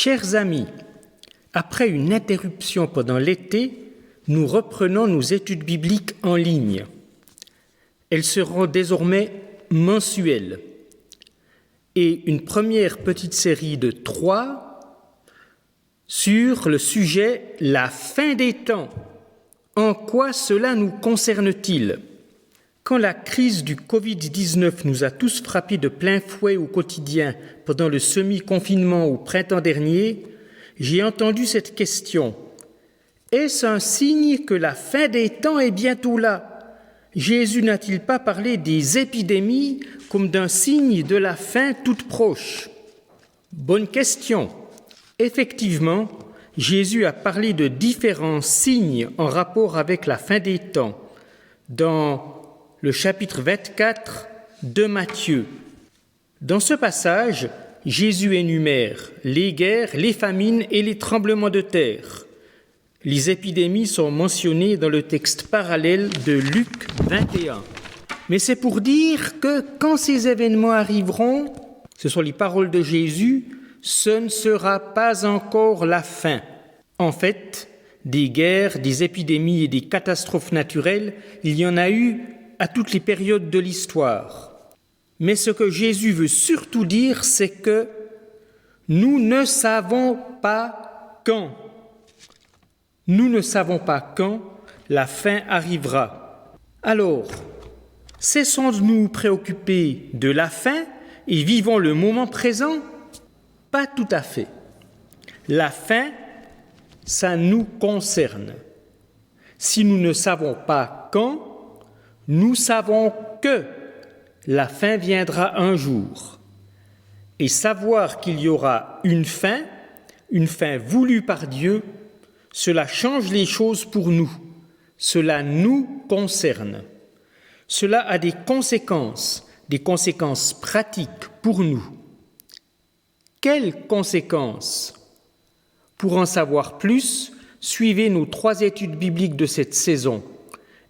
Chers amis, après une interruption pendant l'été, nous reprenons nos études bibliques en ligne. Elles seront désormais mensuelles. Et une première petite série de 3 sur le sujet « La fin des temps ». En quoi cela nous concerne-t-il ? Quand la crise du Covid-19 nous a tous frappés de plein fouet au quotidien pendant le semi-confinement au printemps dernier, j'ai entendu cette question. Est-ce un signe que la fin des temps est bientôt là ? Jésus n'a-t-il pas parlé des épidémies comme d'un signe de la fin toute proche ? Bonne question. Effectivement, Jésus a parlé de différents signes en rapport avec la fin des temps dans le chapitre 24 de Matthieu. Dans ce passage, Jésus énumère les guerres, les famines et les tremblements de terre. Les épidémies sont mentionnées dans le texte parallèle de Luc 21. Mais c'est pour dire que quand ces événements arriveront, ce sont les paroles de Jésus, ce ne sera pas encore la fin. En fait, des guerres, des épidémies et des catastrophes naturelles, il y en a eu à toutes les périodes de l'histoire. Mais ce que Jésus veut surtout dire, c'est que nous ne savons pas quand. Nous ne savons pas quand la fin arrivera. Alors, cessons de nous préoccuper de la fin et vivons le moment présent ? Pas tout à fait. La fin, ça nous concerne. Si nous ne savons pas quand, nous savons que la fin viendra un jour. Et savoir qu'il y aura une fin voulue par Dieu, cela change les choses pour nous. Cela nous concerne. Cela a des conséquences pratiques pour nous. Quelles conséquences ? Pour en savoir plus, suivez nos 3 études bibliques de cette saison.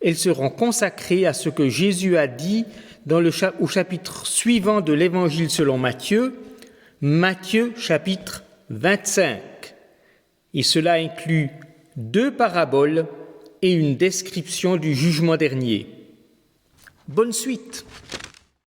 Elles seront consacrées à ce que Jésus a dit au chapitre suivant de l'Évangile selon Matthieu, Matthieu chapitre 25. Et cela inclut 2 paraboles et une description du jugement dernier. Bonne suite!